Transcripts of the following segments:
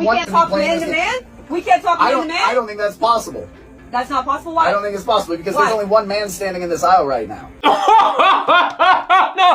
we can't talk man to man? We can't talk man to man? I don't think that's possible. That's not possible? Why? I don't think it's possible because there's only one man standing in this aisle right now. No,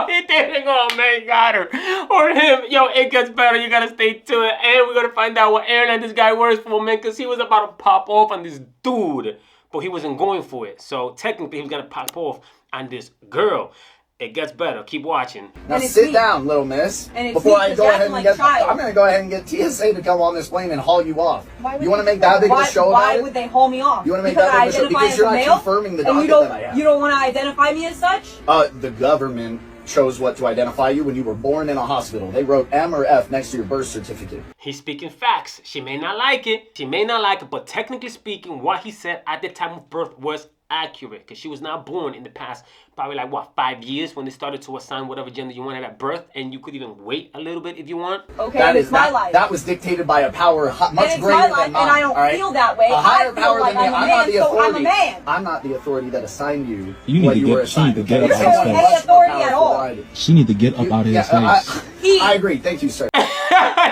he didn't. Oh, man, got her. Or him. Yo, it gets better. You gotta stay tuned. And we're gonna find out what airline this guy works for, man, because he was about to pop off on this dude, but he wasn't going for it. So technically, he was gonna pop off on this girl. It gets better. Keep watching. Now sit down, little miss. Before I go ahead and I'm going to go ahead and get TSA to come on this plane and haul you off. You want to make that big of a show about it? Why would they haul me off? You want to make that big of a show? Because you're not confirming the docket that I have. You don't want to identify me as such? The government chose what to identify you when you were born in a hospital. They wrote M or F next to your birth certificate. He's speaking facts. She may not like it. She may not like it, but technically speaking, what he said at the time of birth was accurate, because she was not born in the past probably like what, 5 years when they started to assign whatever gender you wanted at birth, and you could even wait a little bit if you want. Okay, that is my life. That was dictated by a power much greater than mine. And I don't feel that way. A higher power than me. I'm not the authority. I'm a man. I'm not the authority that assigned you. You need to get. She need to get up out of his face. Authority at all. She need to get up out of his face. I agree. Thank you, sir.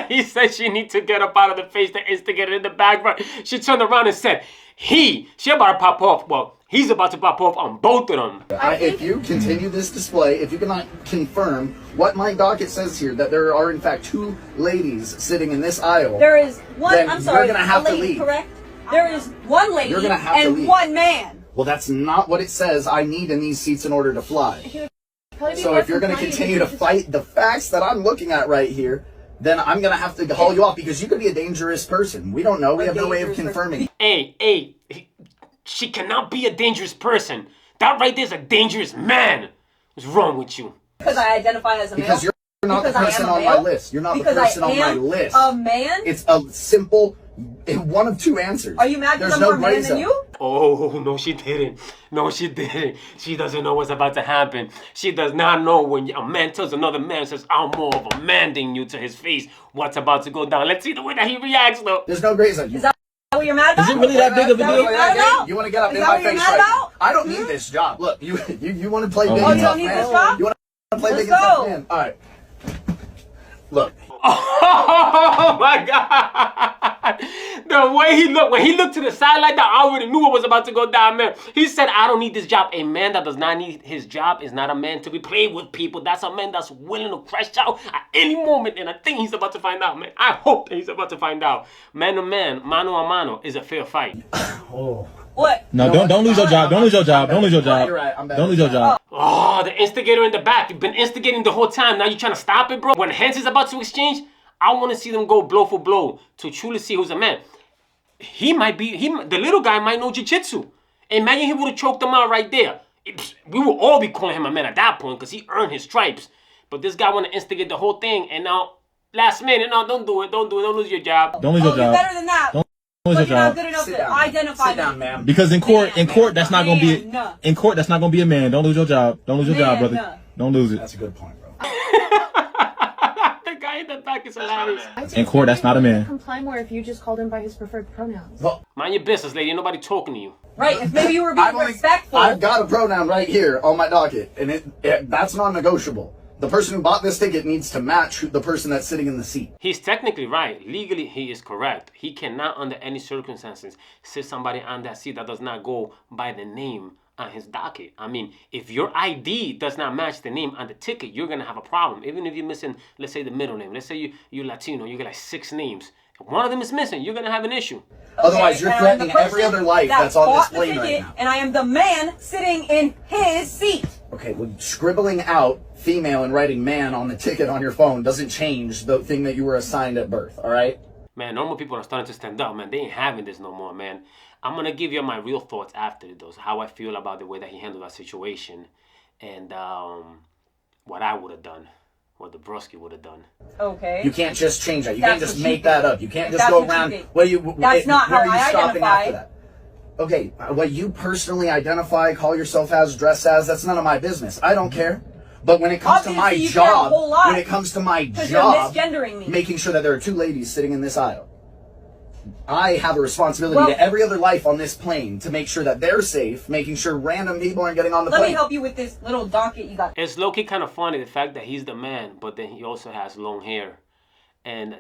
He said she needs to get up out of the face, the instigator in the background. She turned around and said, she about to pop off. Well, he's about to pop off on both of them. If you continue this display, if you cannot confirm what my docket says here, that there are in fact 2 ladies sitting in this aisle. There is one, I'm sorry, you're gonna have to leave. Correct? There is one lady you're gonna have to leave. one man. Well, that's not what it says I need in these seats in order to fly. So if you're going to continue to fight the facts that I'm looking at right here, then I'm going to have to haul you off because you could be a dangerous person. We don't know. We have no way of confirming. Hey, she cannot be a dangerous person. That right there is a dangerous man. What's wrong with you? Because I identify as a male? Because you're not the person on my list. You're not the person on my list. A man? It's a simple one of 2 answers. Are you mad because I'm more man than you? Oh, no, she didn't. No, she didn't. She doesn't know what's about to happen. She does not know when a man tells another man, says, I'm more of a man than you, to his face, what's about to go down. Let's see the way that he reacts, though. There's no grace on you. Is that what you're mad about? Is it really that big of a deal? You want to get up in my face right now? I don't need this job. Look, you want to play big and tough man? You want to play big and tough man? All right. Look. Oh my God! The way he looked, when he looked to the side like that, I already knew what was about to go down, man. He said, I don't need this job. A man that does not need his job is not a man to be played with people. That's a man that's willing to crash out at any moment, and I think he's about to find out, man. I hope that he's about to find out. Man to man, mano a mano, is a fair fight. What? No, don't lose your job. Don't lose your job. Don't lose your job. Don't lose your job. Oh, the instigator in the back. You've been instigating the whole time. Now you're trying to stop it, bro. When hands is about to exchange, I want to see them go blow for blow to truly see who's a man. He might be, the little guy might know jiu-jitsu. Imagine he would have choked him out right there. We would all be calling him a man at that point because he earned his stripes. But this guy want to instigate the whole thing, and now, last minute, no, don't do it. Don't lose your job. Don't lose your job. You're better than that. But you're not good enough to identify. Sit down, ma'am. Because in court, that's not gonna be. In court, that's not gonna be a man. Don't lose your job. Don't lose your job, brother. Don't lose it. That's a good point, bro. The guy in the back is hilarious. In court, that's not a man. Comply more if you just called him by his preferred pronouns. Well, mind your business, lady. Ain't nobody talking to you. Right. If maybe you were being respectful. I've got a pronoun right here on my docket, and that's non-negotiable. The person who bought this ticket needs to match the person that's sitting in the seat. He's technically right. Legally, he is correct. He cannot, under any circumstances, sit somebody on that seat that does not go by the name on his docket. I mean, if your ID does not match the name on the ticket, you're going to have a problem. Even if you're missing, let's say, the middle name. Let's say you're Latino, you get like 6 names. If one of them is missing, you're going to have an issue. Otherwise, you're threatening every other life that's on this plane right now. And I am the man sitting in his seat. Okay, well, scribbling out female and writing man on the ticket on your phone doesn't change the thing that you were assigned at birth, all right? Man, normal people are starting to stand up, man. They ain't having this no more, man. I'm going to give you my real thoughts after those, how I feel about the way that he handled that situation, and what I would have done, what the Broskee would have done. Okay. You can't just change that. You can't just make that up. You can't just go around. That's not how I identify. Okay, what you personally identify, call yourself as, dress as, that's none of my business. I don't care. But when it comes to my job, misgendering me, making sure that there are 2 ladies sitting in this aisle, I have a responsibility to every other life on this plane to make sure that they're safe, making sure random people aren't getting on the plane. Let me help you with this little docket you got. It's low-key kind of funny, the fact that he's the man, but then he also has long hair. and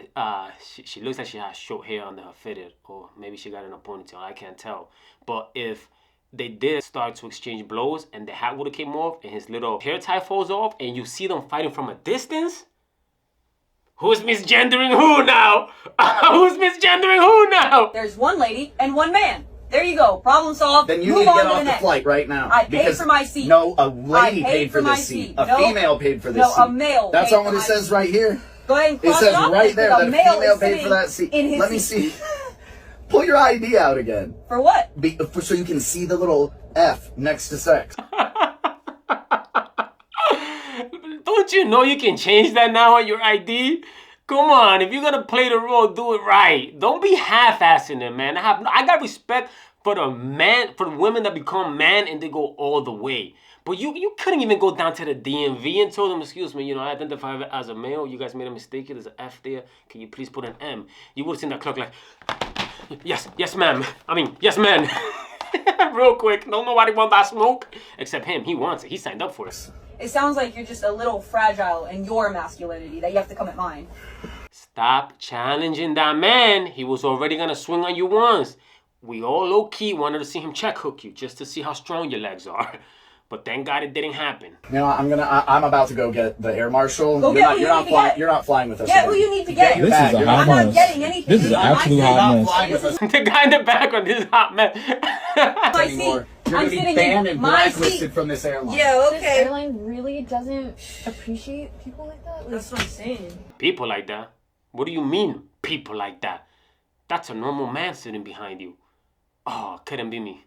she looks like she has short hair under her fitted, or maybe she got in a ponytail. I can't tell. But if they did start to exchange blows and the hat would have came off and his little hair tie falls off and you see them fighting from a distance, who's misgendering who now? Who's misgendering who now? There's one lady and one man. There you go. Problem solved. Then you Move need to get on off the next. flight right now. I paid for my seat. No, a lady I paid for my this seat. seat. A No, female paid for this no, seat. a male. That's paid not what for it my says seat. right here. Go ahead and It cross says off right because there a that a male female is paid for that sitting seat. in his Let me seat. see. Pull your ID out again. For what? So you can see the little F next to sex. Don't you know you can change that now on your ID? Come on, if you're gonna play the role, do it right. Don't be half-assing it, man. I got respect for the women that become man and they go all the way. But you couldn't even go down to the DMV and told them, excuse me, I identify as a male. You guys made a mistake. There's an F there. Can you please put an M? You would have seen that clock like, yes, ma'am. Yes, man. Real quick. Don't nobody want that smoke except him. He wants it. He signed up for it. It sounds like you're just a little fragile in your masculinity that you have to come at mine. Stop challenging that man. He was already gonna swing on you once. We all low-key wanted to see him check hook you just to see how strong your legs are. But thank God it didn't happen. I'm about to go get the air marshal. Go get who you need to get. You're not flying with us. Get who you need to get. Your This bag. is a You're hot not- I'm not mess. getting anything. This is an absolute You're hot not mess. flying with us The guy in the back on this hot man. My anymore. seat. You're I'm going to be sitting banned in and my blacklisted seat. from this airline. Yeah, This okay. airline really doesn't appreciate people like that. Like, That's what I'm saying. People like that? What do you mean, people like that? That's a normal man sitting behind you. Oh, couldn't be me.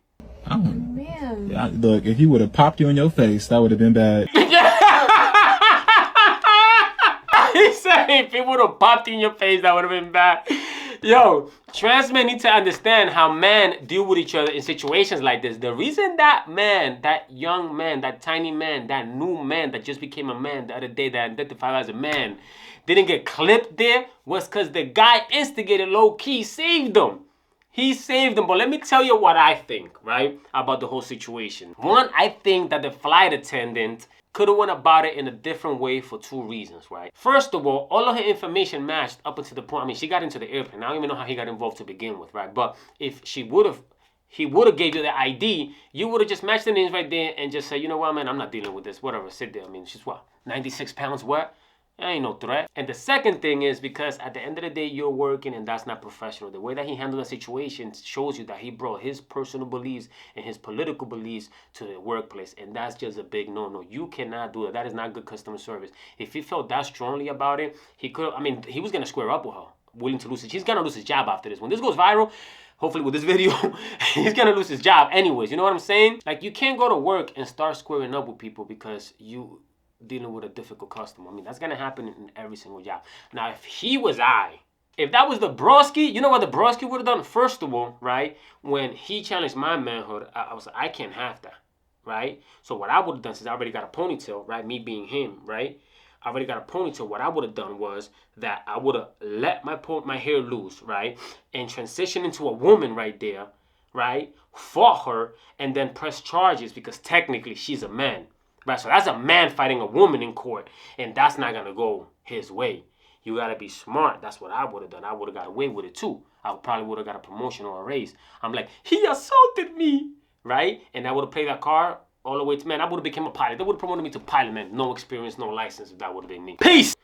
man. Look, if he would have popped you in your face, that would have been bad. He said if it would have popped in your face, that would have been bad. Yo, trans men need to understand how men deal with each other in situations like this. The reason that man, that young man, that tiny man, that new man that just became a man the other day that identified as a man didn't get clipped there was because the guy instigated low-key, saved him. He saved them. But let me tell you what I think, right, about the whole situation. One, I think that the flight attendant could have went about it in a different way for two reasons, right? First of all of her information matched up until the point, she got into the airplane. I don't even know how he got involved to begin with, right? But if he would have gave you the ID, you would have just matched the names right there and just said, you know what, man, I'm not dealing with this. Whatever, sit there. She's what, 96 pounds what? Ain't no threat. And the second thing is because at the end of the day, you're working and that's not professional. The way that he handled the situation shows you that he brought his personal beliefs and his political beliefs to the workplace. And that's just a big no-no. You cannot do that. That is not good customer service. If he felt that strongly about it, he could, he was going to square up with her, willing to lose it. He's going to lose his job after this. When this goes viral, hopefully with this video, he's going to lose his job anyways. You know what I'm saying? Like, you can't go to work and start squaring up with people because you dealing with a difficult customer. That's gonna happen in every single job. Now, if that was the Broskee, you know what the Broskee would have done? First of all, right, when he challenged my manhood, I was like, I can't have that, right? So what I would have done, since I already got a ponytail, right, me being him, right, I already got a ponytail, what I would have done was that I would have let my hair loose, right, and transition into a woman right there, right, fought her, and then press charges because technically she's a man. Right, so that's a man fighting a woman in court, and that's not gonna go his way. You gotta be smart. That's what I would have done. I would have got away with it too. I probably would have got a promotion or a raise. I'm like, he assaulted me, right? And I would have played that card all the way to, man, I would have become a pilot. They would have promoted me to pilot, man. No experience, no license, if that would have been me. Peace!